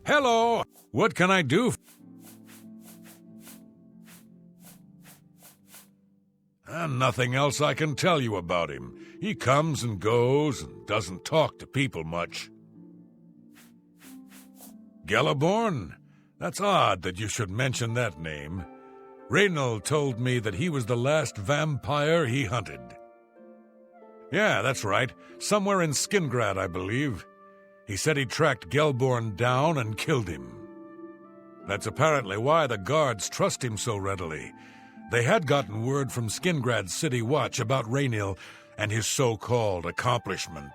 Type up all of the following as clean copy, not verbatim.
Hello! What can I do? Nothing else I can tell you about him. He comes and goes and doesn't talk to people much. Galaborn? That's odd that you should mention that name. Raynal told me that he was the last vampire he hunted. Yeah, that's right. Somewhere in Skingrad, I believe. He said he tracked Gelborn down and killed him. That's apparently why the guards trust him so readily. They had gotten word from Skingrad's City Watch about Raynal and his so-called accomplishment.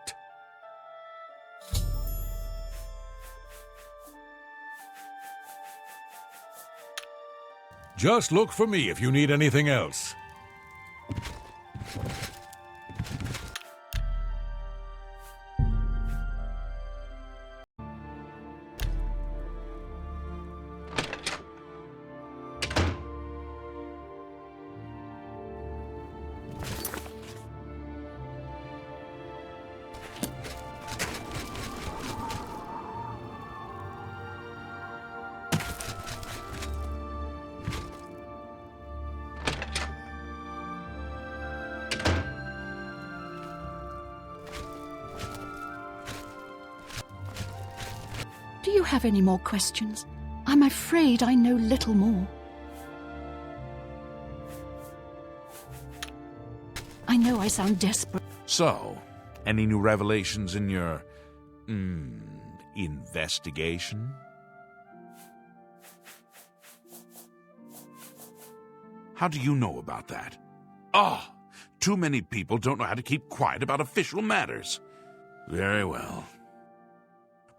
Just look for me if you need anything else. Do you have any more questions? I'm afraid I know little more. I know I sound desperate. So, any new revelations in your, investigation? How do you know about that? Too many people don't know how to keep quiet about official matters. Very well.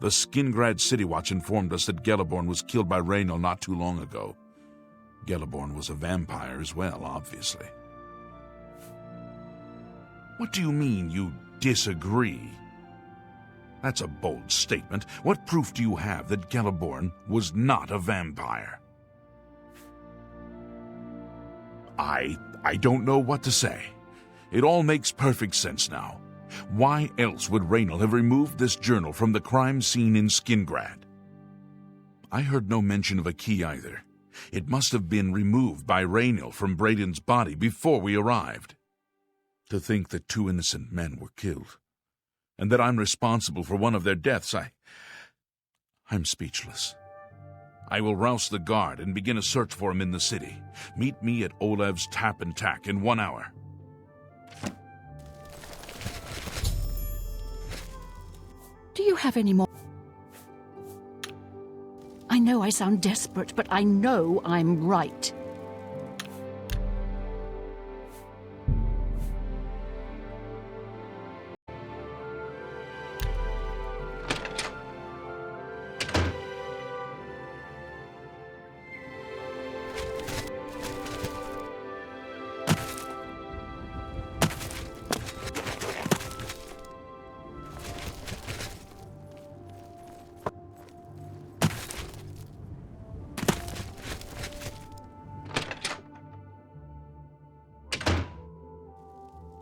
The Skingrad City Watch informed us that Galaborn was killed by Raynal not too long ago. Galaborn was a vampire as well, obviously. What do you mean you disagree? That's a bold statement. What proof do you have that Galaborn was not a vampire? I don't know what to say. It all makes perfect sense now. Why else would Raynal have removed this journal from the crime scene in Skingrad? I heard no mention of a key either. It must have been removed by Raynal from Braden's body before we arrived. To think that 2 innocent men were killed, and that I'm responsible for one of their deaths, I'm speechless. I will rouse the guard and begin a search for him in the city. Meet me at Olev's Tap and Tack in 1 hour. Do you have any more? I know I sound desperate, but I know I'm right.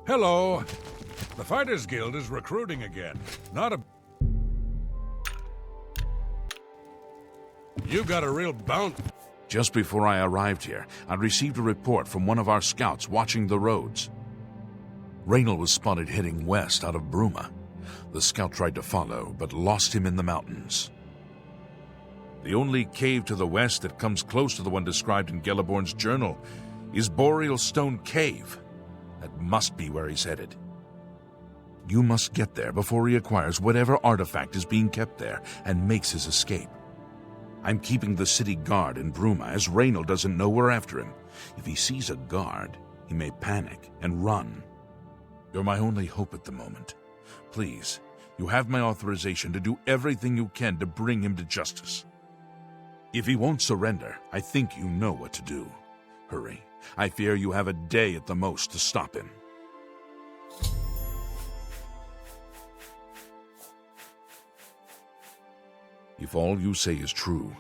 Hello. The Fighters Guild is recruiting again. You got a real bounty. Just before I arrived here, I received a report from one of our scouts watching the roads. Raynal was spotted heading west out of Bruma. The scout tried to follow, but lost him in the mountains. The only cave to the west that comes close to the one described in Galaborn's journal is Boreal Stone Cave. That must be where he's headed. You must get there before he acquires whatever artifact is being kept there and makes his escape. I'm keeping the city guard in Bruma, as Raynal doesn't know we're after him. If he sees a guard, he may panic and run. You're my only hope at the moment. Please, you have my authorization to do everything you can to bring him to justice. If he won't surrender, I think you know what to do. Hurry. I fear you have a day at the most to stop him. If all you say is true,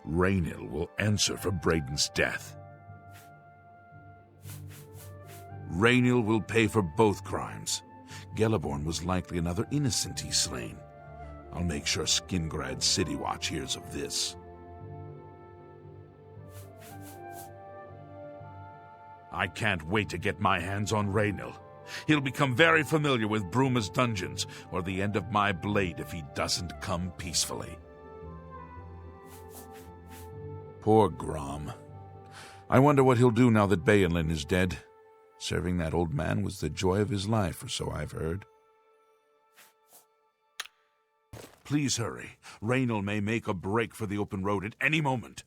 Raynal will answer for Braden's death. Raynal will pay for both crimes. Galaborn was likely another innocent he's slain. I'll make sure Skingrad City Watch hears of this. I can't wait to get my hands on Raynil. He'll become very familiar with Bruma's dungeons, or the end of my blade if he doesn't come peacefully. Poor Grom. I wonder what he'll do now that Baelin is dead. Serving that old man was the joy of his life, or so I've heard. Please hurry. Raynil may make a break for the open road at any moment.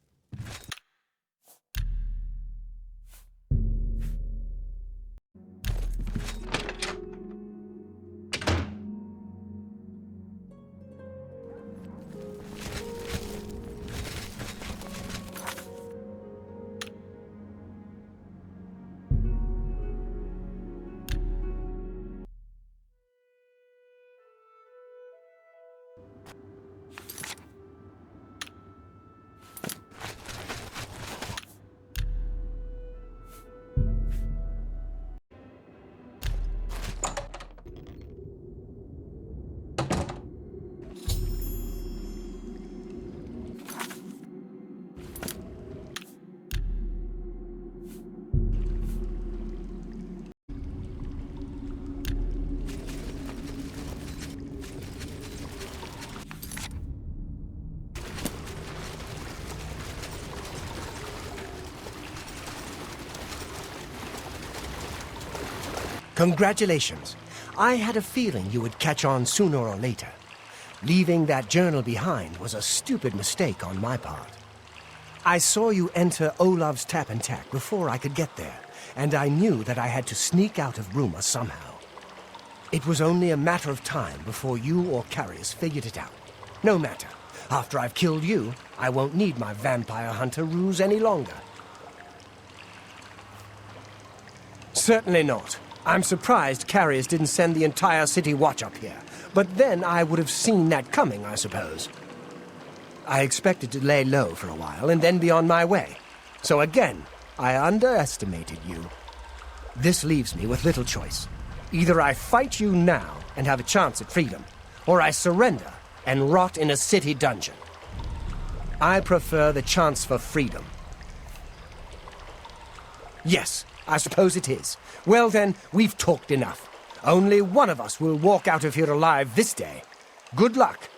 Congratulations. I had a feeling you would catch on sooner or later. Leaving that journal behind was a stupid mistake on my part. I saw you enter Olav's Tap and Tack before I could get there, and I knew that I had to sneak out of Bruma somehow. It was only a matter of time before you or Carius figured it out. No matter. After I've killed you, I won't need my vampire hunter ruse any longer. Certainly not. I'm surprised Carius didn't send the entire city watch up here. But then I would have seen that coming, I suppose. I expected to lay low for a while and then be on my way. So again, I underestimated you. This leaves me with little choice. Either I fight you now and have a chance at freedom, or I surrender and rot in a city dungeon. I prefer the chance for freedom. Yes, I suppose it is. Well then, we've talked enough. Only one of us will walk out of here alive this day. Good luck.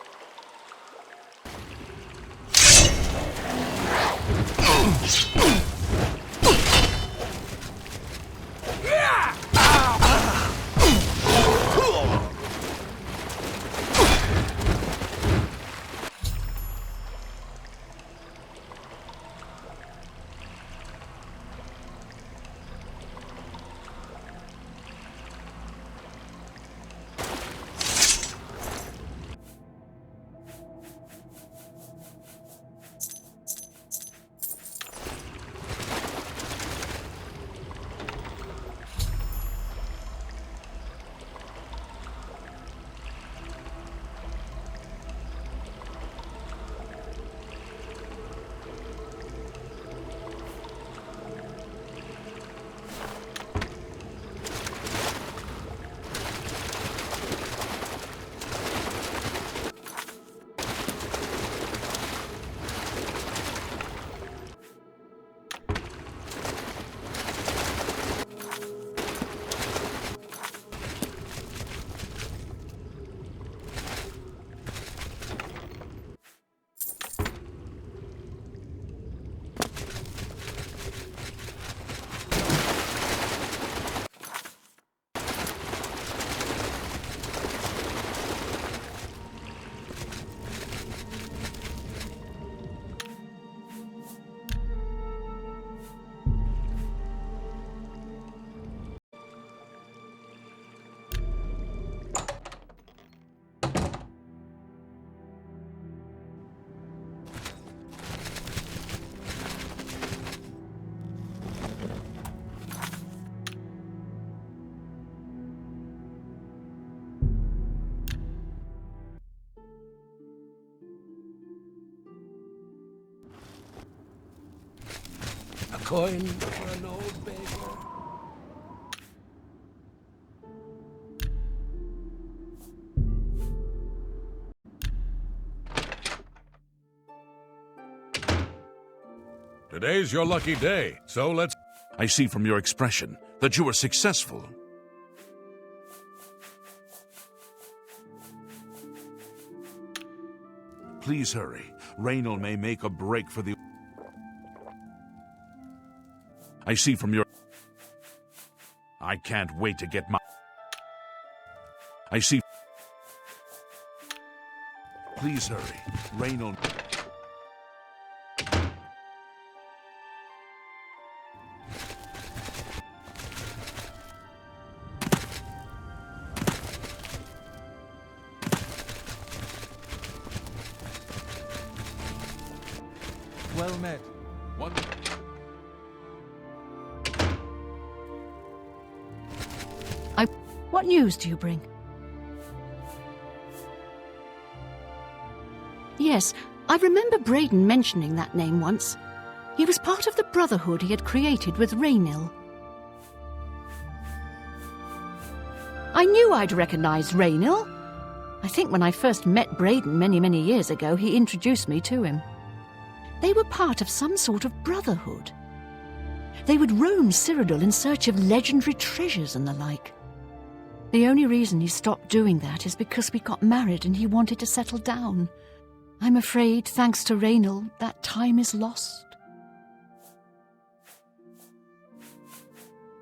Coin for an old beggar. Today's your lucky day, so let's... I see from your expression that you were successful. Please hurry. Raynal may make a break for the... I see from your... I can't wait to get my... I see... Please hurry. Raynal... Well met. One... What news do you bring? Yes, I remember Braden mentioning that name once. He was part of the brotherhood he had created with Raynil. I knew I'd recognize Raynil. I think when I first met Braden many years ago, he introduced me to him. They were part of some sort of brotherhood. They would roam Cyrodiil in search of legendary treasures and the like. The only reason he stopped doing that is because we got married and he wanted to settle down. I'm afraid, thanks to Raynil, that time is lost.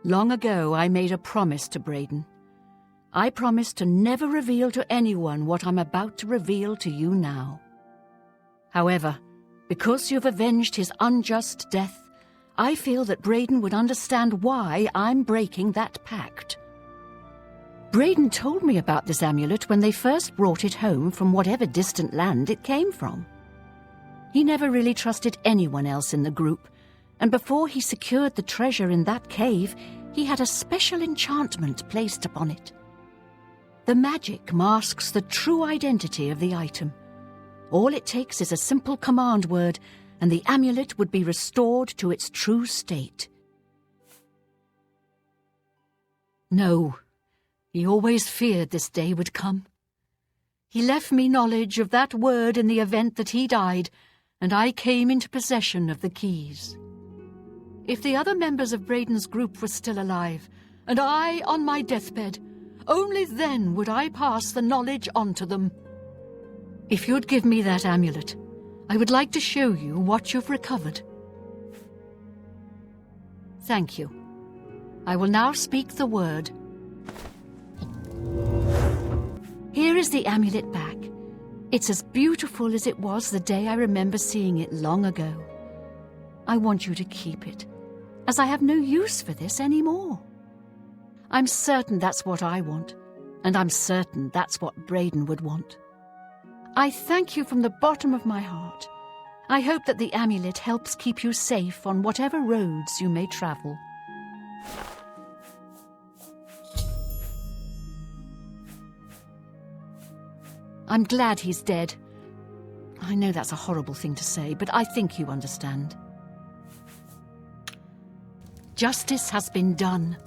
Long ago, I made a promise to Braden. I promised to never reveal to anyone what I'm about to reveal to you now. However, because you've avenged his unjust death, I feel that Braden would understand why I'm breaking that pact. Braden told me about this amulet when they first brought it home from whatever distant land it came from. He never really trusted anyone else in the group, and before he secured the treasure in that cave, he had a special enchantment placed upon it. The magic masks the true identity of the item. All it takes is a simple command word, and the amulet would be restored to its true state. No. He always feared this day would come. He left me knowledge of that word in the event that he died, and I came into possession of the keys. If the other members of Braden's group were still alive, and I on my deathbed, only then would I pass the knowledge on to them. If you'd give me that amulet, I would like to show you what you've recovered. Thank you. I will now speak the word. Here is the amulet back. It's as beautiful as it was the day I remember seeing it long ago. I want you to keep it, as I have no use for this anymore. I'm certain that's what I want, and I'm certain that's what Braden would want. I thank you from the bottom of my heart. I hope that the amulet helps keep you safe on whatever roads you may travel. I'm glad he's dead. I know that's a horrible thing to say, but I think you understand. Justice has been done.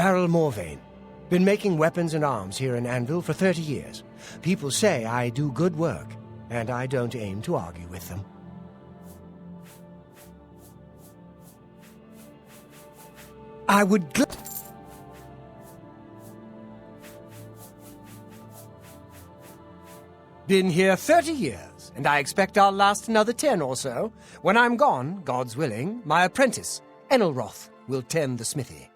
Varel Morvain. Been making weapons and arms here in Anvil for 30 years. People say I do good work, and I don't aim to argue with them. I would Been here 30 years, and I expect I'll last another 10 or so. When I'm gone, God's willing, my apprentice, Enelroth, will tend the smithy.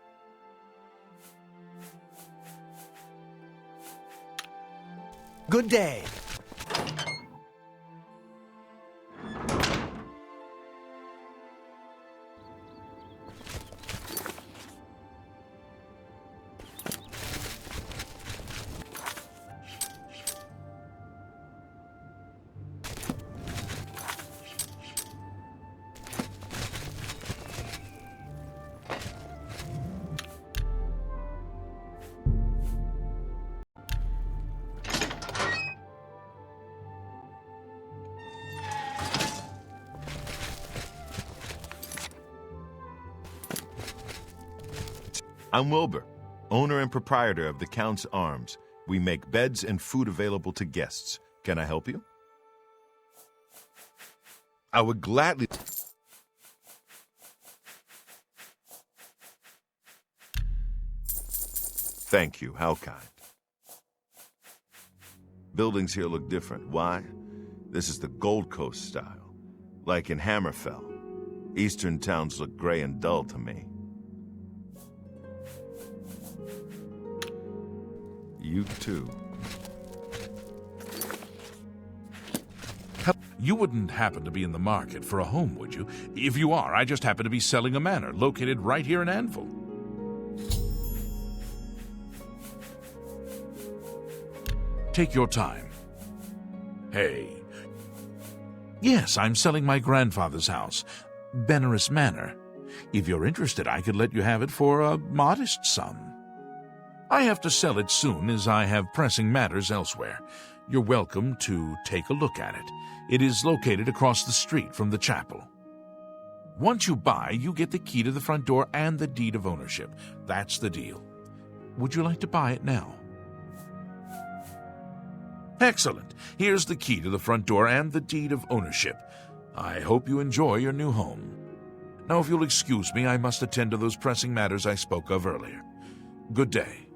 Good day. I'm Wilbur, owner and proprietor of the Count's Arms. We make beds and food available to guests. Can I help you? I would gladly... Thank you. How kind. Buildings here look different. Why? This is the Gold Coast style. Like in Hammerfell. Eastern towns look gray and dull to me. You too. You wouldn't happen to be in the market for a home, would you? If you are, I just happen to be selling a manor located right here in Anvil. Take your time. Hey. Yes, I'm selling my grandfather's house, Benaris Manor. If you're interested, I could let you have it for a modest sum. I have to sell it soon, as I have pressing matters elsewhere. You're welcome to take a look at it. It is located across the street from the chapel. Once you buy, you get the key to the front door and the deed of ownership. That's the deal. Would you like to buy it now? Excellent. Here's the key to the front door and the deed of ownership. I hope you enjoy your new home. Now, if you'll excuse me, I must attend to those pressing matters I spoke of earlier. Good day.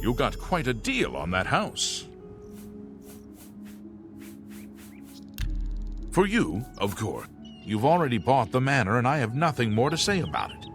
You got quite a deal on that house. For you, of course. You've already bought the manor, and I have nothing more to say about it.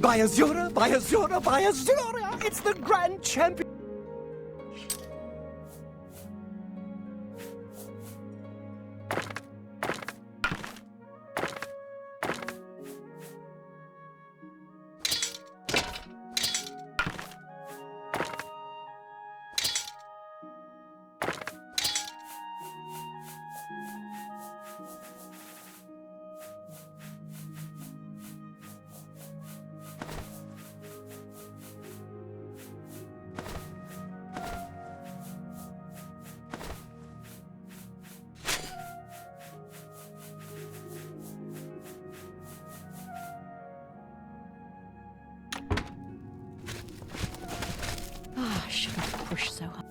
By Azura, by Azura, by Azura! It's the grand champion! shouldn't push so hard.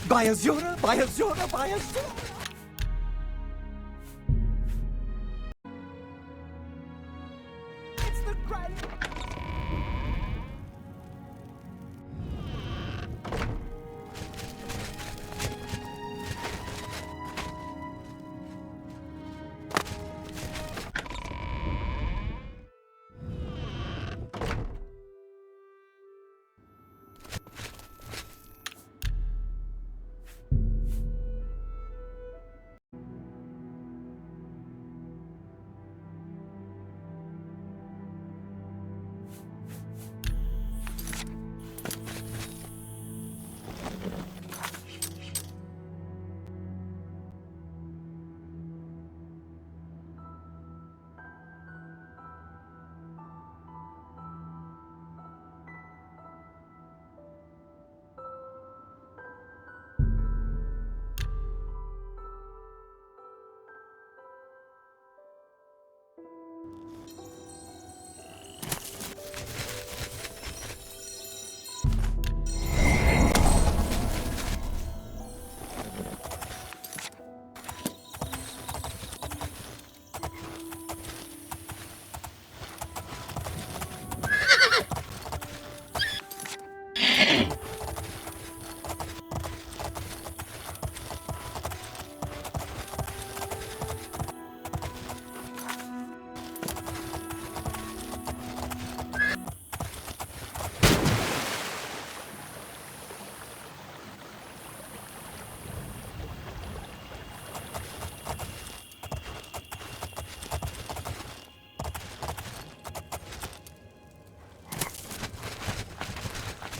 By Azura, by Azura, by Azura! It's the grand...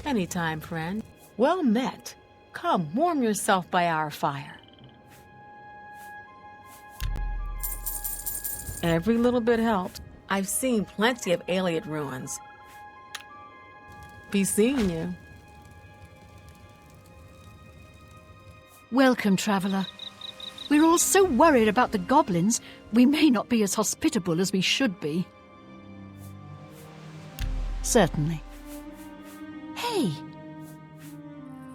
Anytime, friend. Well met. Come, warm yourself by our fire. Every little bit helped. I've seen plenty of Aliot ruins. Be seeing you. Welcome, traveller. We're all so worried about the goblins, we may not be as hospitable as we should be. Certainly. Hey!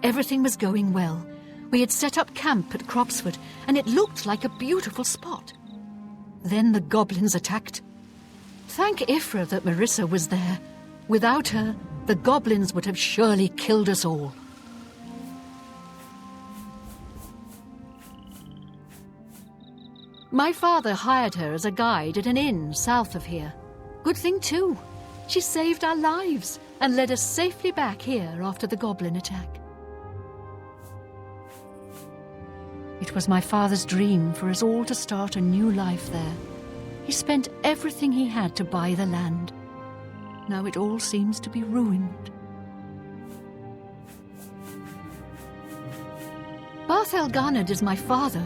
Everything was going well. We had set up camp at Cropsford, and it looked like a beautiful spot. Then the goblins attacked. Thank Ifra that Marissa was there. Without her, the goblins would have surely killed us all. My father hired her as a guide at an inn south of here. Good thing, too. She saved our lives and led us safely back here after the goblin attack. It was my father's dream for us all to start a new life there. He spent everything he had to buy the land. Now it all seems to be ruined. Barth Elgarnad is my father.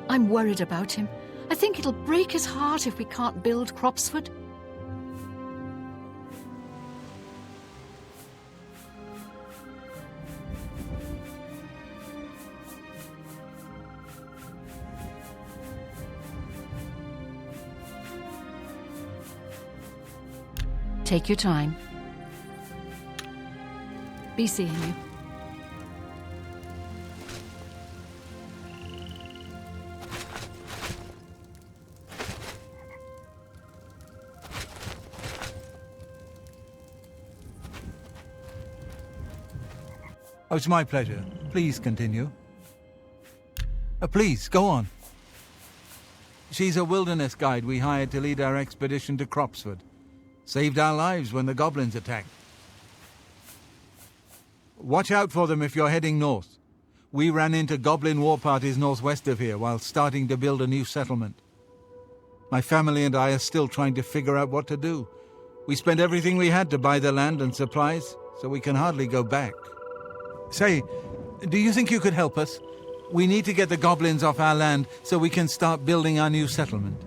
I'm worried about him. I think it'll break his heart if we can't build Cropsford. Take your time. Be seeing you. Oh, it's my pleasure. Please continue. Please, go on. She's a wilderness guide we hired to lead our expedition to Cropsford. Saved our lives when the goblins attacked. Watch out for them if you're heading north. We ran into goblin war parties northwest of here while starting to build a new settlement. My family and I are still trying to figure out what to do. We spent everything we had to buy the land and supplies, so we can hardly go back. Say, do you think you could help us? We need to get the goblins off our land so we can start building our new settlement.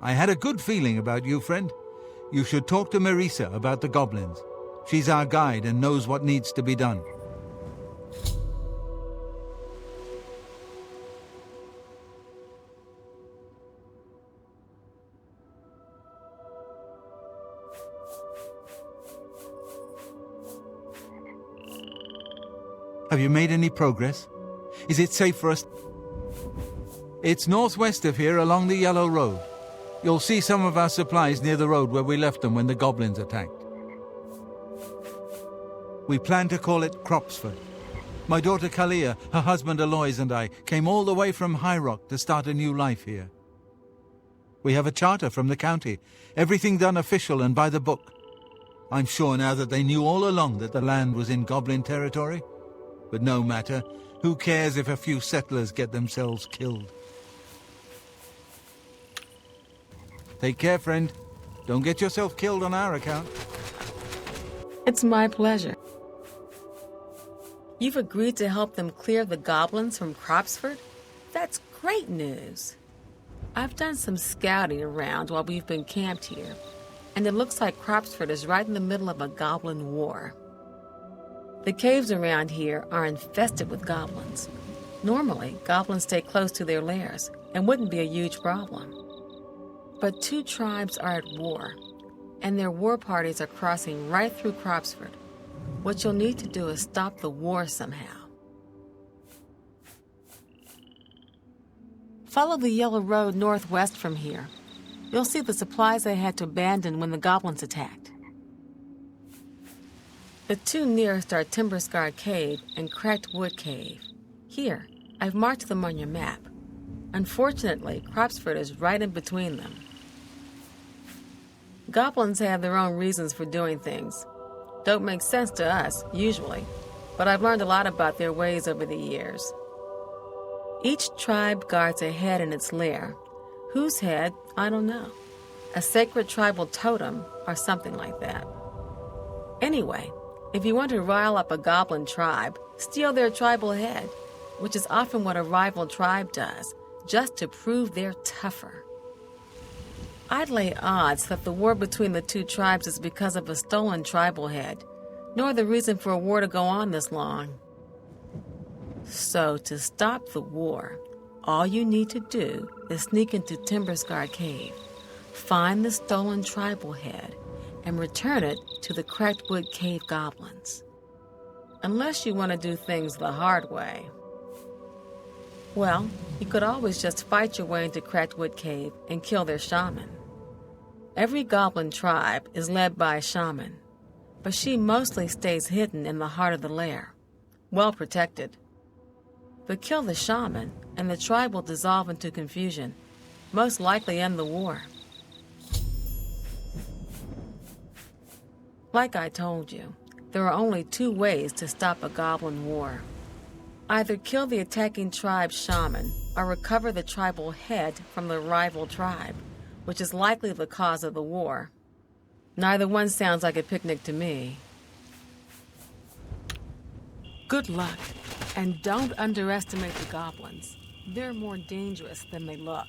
I had a good feeling about you, friend. You should talk to Marisa about the goblins. She's our guide and knows what needs to be done. Have you made any progress? Is it safe for us? It's northwest of here along the Yellow Road. You'll see some of our supplies near the road where we left them when the goblins attacked. We plan to call it Cropsford. My daughter Kalia, her husband Aloys and I came all the way from High Rock to start a new life here. We have a charter from the county, everything done official and by the book. I'm sure now that they knew all along that the land was in goblin territory. But no matter, who cares if a few settlers get themselves killed? Take care, friend. Don't get yourself killed on our account. It's my pleasure. You've agreed to help them clear the goblins from Cropsford? That's great news. I've done some scouting around while we've been camped here, and it looks like Cropsford is right in the middle of a goblin war. The caves around here are infested with goblins. Normally, goblins stay close to their lairs and wouldn't be a huge problem. But two tribes are at war, and their war parties are crossing right through Cropsford. What you'll need to do is stop the war somehow. Follow the Yellow Road northwest from here. You'll see the supplies they had to abandon when the goblins attacked. The two nearest are Timber-Scarred Cave and Cracked Wood Cave. Here, I've marked them on your map. Unfortunately, Cropsford is right in between them. Goblins have their own reasons for doing things. Don't make sense to us, usually, but I've learned a lot about their ways over the years. Each tribe guards a head in its lair. Whose head? I don't know. A sacred tribal totem or something like that. Anyway, if you want to rile up a goblin tribe, steal their tribal head, which is often what a rival tribe does, just to prove they're tougher. I'd lay odds that the war between the two tribes is because of a stolen tribal head, nor the reason for a war to go on this long. So, to stop the war, all you need to do is sneak into Timber-Scarred Cave, find the stolen tribal head, and return it to the Cracked Wood Cave goblins. Unless you want to do things the hard way. Well, you could always just fight your way into Cracked Wood Cave and kill their shaman. Every goblin tribe is led by a shaman, but she mostly stays hidden in the heart of the lair, well protected. But kill the shaman, and the tribe will dissolve into confusion, most likely end the war. Like I told you, there are only two ways to stop a goblin war. Either kill the attacking tribe's shaman, or recover the tribal head from the rival tribe, which is likely the cause of the war. Neither one sounds like a picnic to me. Good luck, and don't underestimate the goblins. They're more dangerous than they look.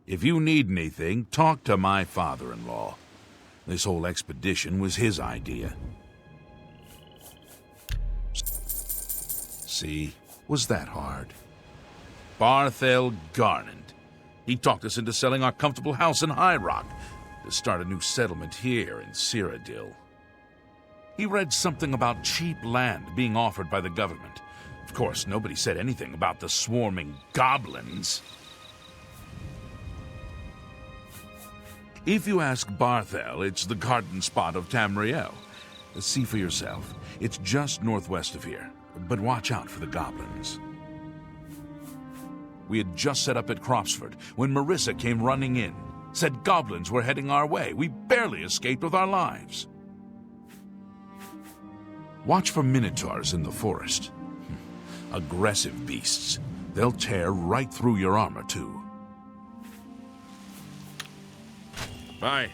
If you need anything, talk to my father-in-law. This whole expedition was his idea. See, was that hard? Barthel Garland. He talked us into selling our comfortable house in High Rock to start a new settlement here in Cyrodiil. He read something about cheap land being offered by the government. Of course, nobody said anything about the swarming goblins. If you ask Barthel, it's the garden spot of Tamriel. See for yourself. It's just northwest of here, but watch out for the goblins. We had just set up at Cropsford when Marissa came running in. Said goblins were heading our way. We barely escaped with our lives. Watch for minotaurs in the forest. Aggressive beasts. They'll tear right through your armor, too. Bye.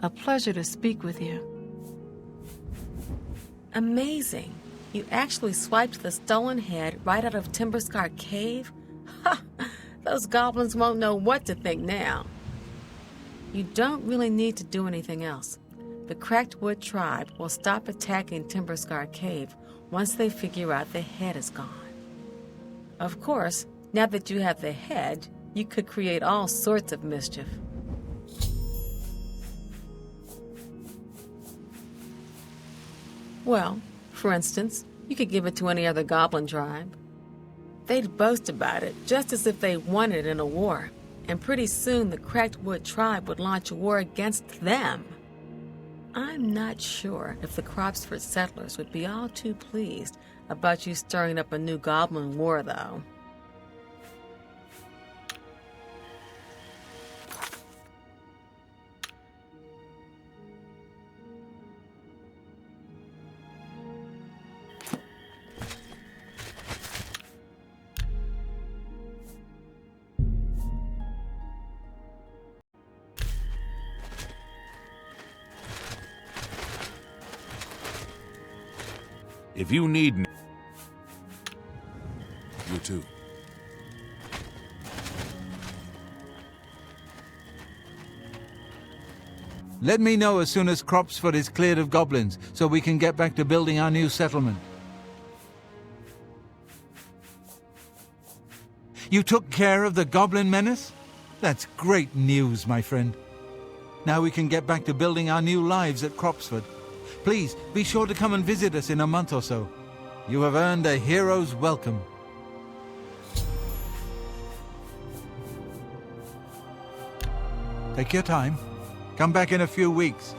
A pleasure to speak with you. Amazing. You actually swiped the stolen head right out of Timberscar Cave? Ha! Those goblins won't know what to think now. You don't really need to do anything else. The Cracked Wood tribe will stop attacking Timberscar Cave once they figure out the head is gone. Of course, now that you have the head, you could create all sorts of mischief. Well, for instance, you could give it to any other goblin tribe. They'd boast about it, just as if they won it in a war, and pretty soon the Cracked Wood tribe would launch a war against them. I'm not sure if the Cropsford settlers would be all too pleased about you stirring up a new goblin war, though. If you need... You too. Let me know as soon as Cropsford is cleared of goblins, so we can get back to building our new settlement. You took care of the goblin menace? That's great news, my friend. Now we can get back to building our new lives at Cropsford. Please, be sure to come and visit us in a month or so. You have earned a hero's welcome. Take your time. Come back in a few weeks.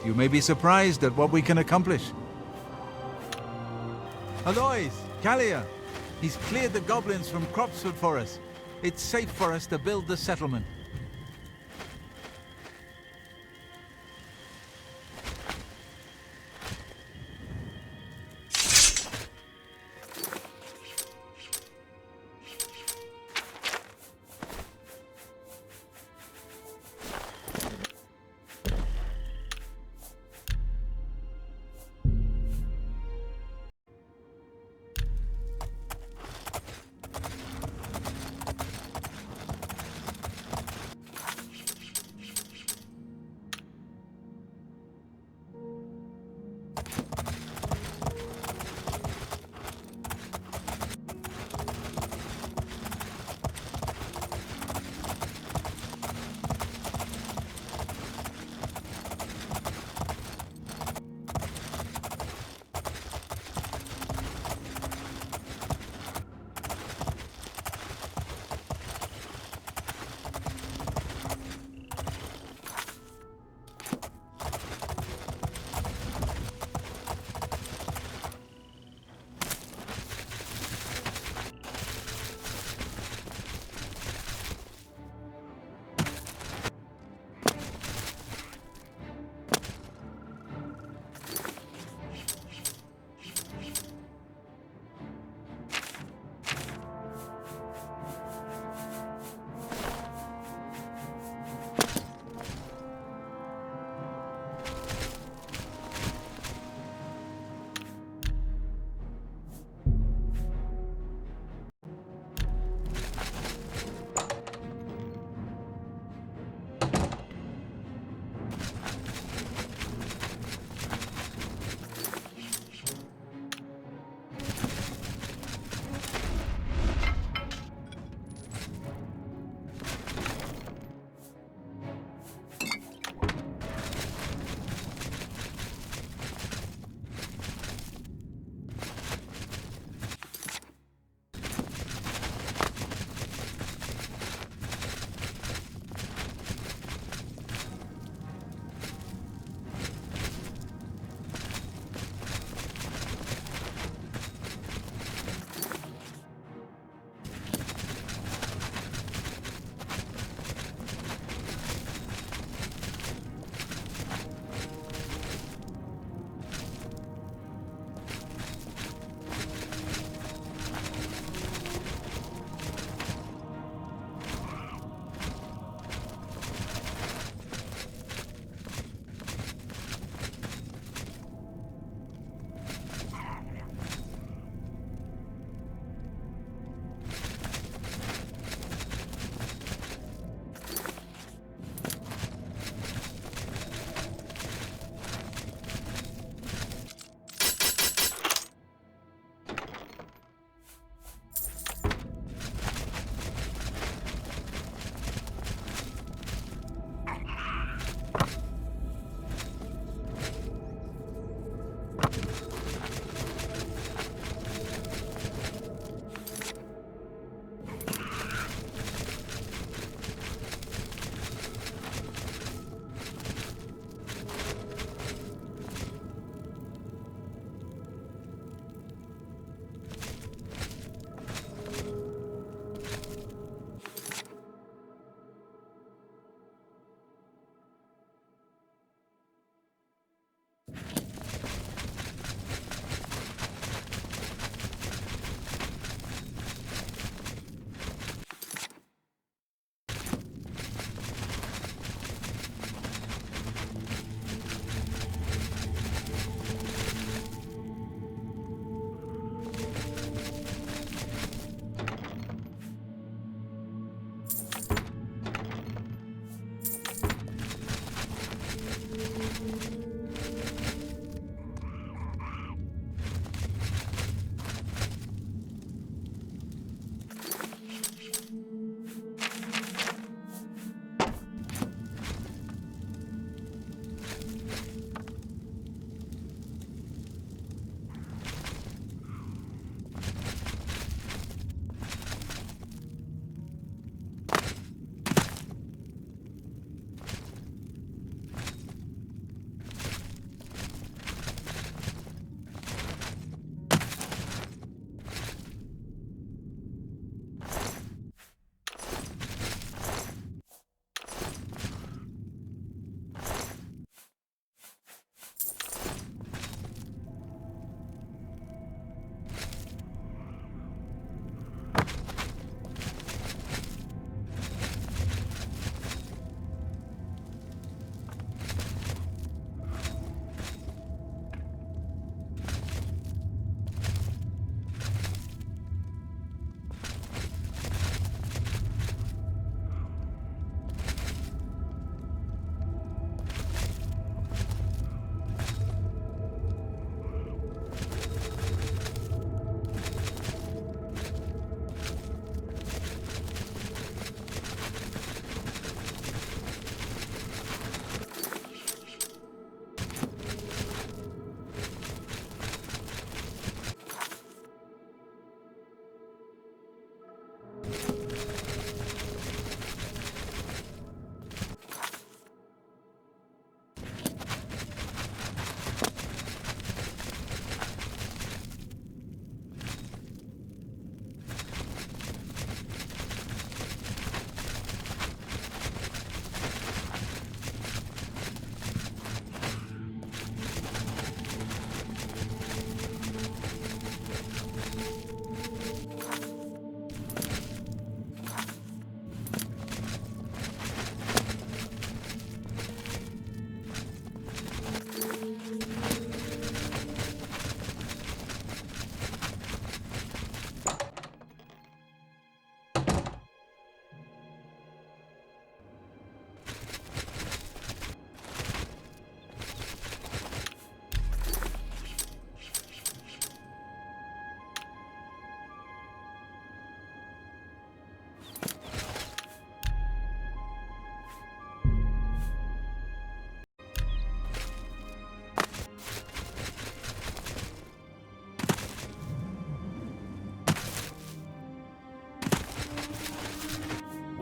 You may be surprised at what we can accomplish. Alois, Callia, he's cleared the goblins from Cropsford for us. It's safe for us to build the settlement.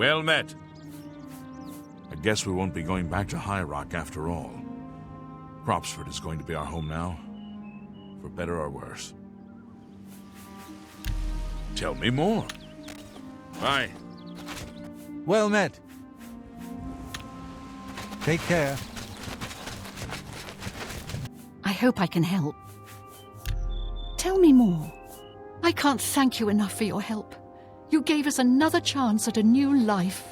Well met. I guess we won't be going back to High Rock after all. Cropsford is going to be our home now, for better or worse. Tell me more. Bye. Well met. Take care. I hope I can help. Tell me more. I can't thank you enough for your help. You gave us another chance at a new life.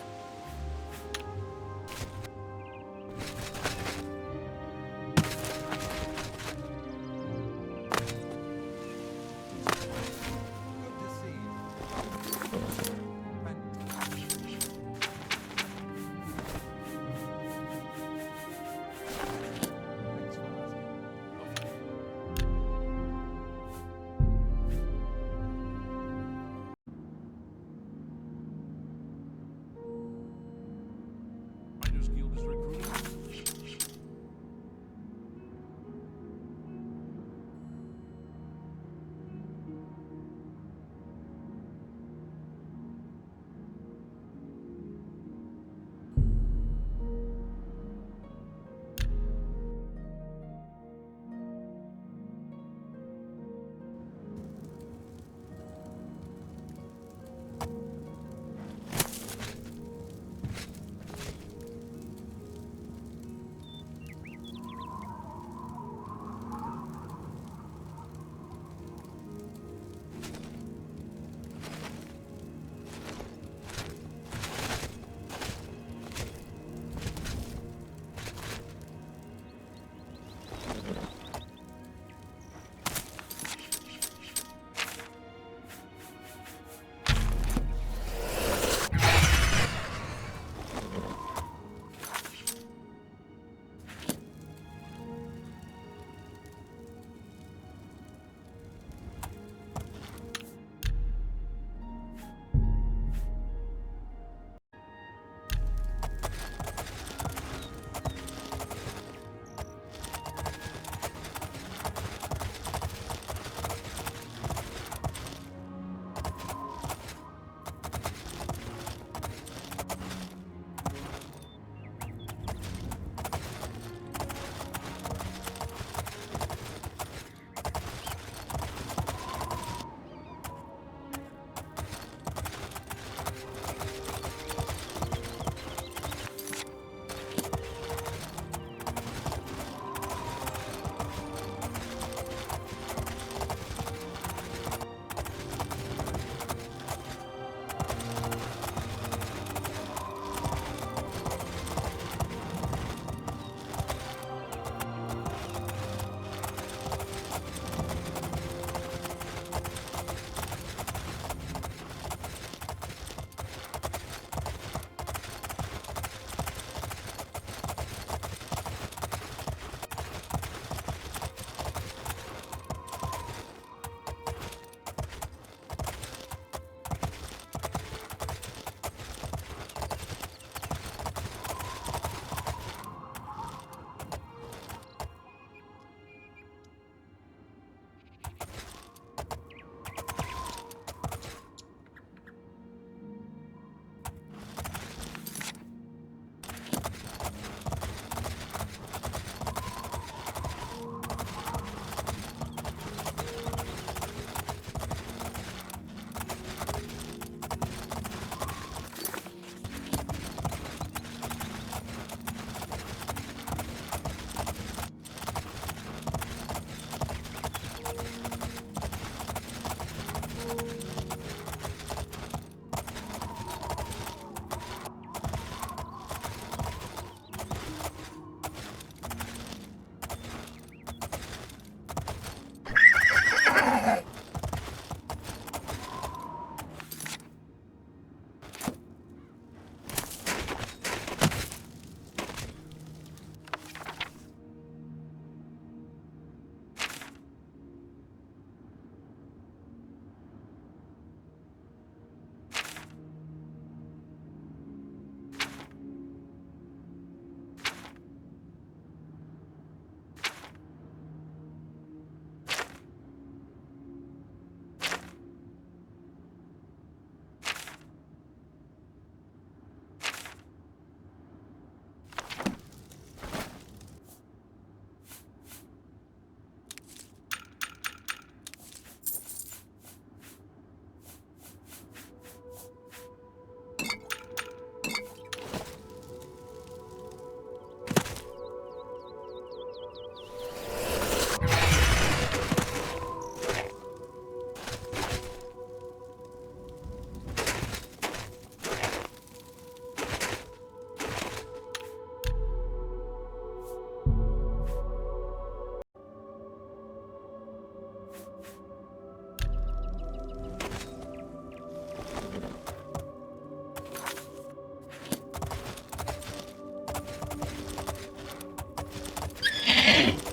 Ugh.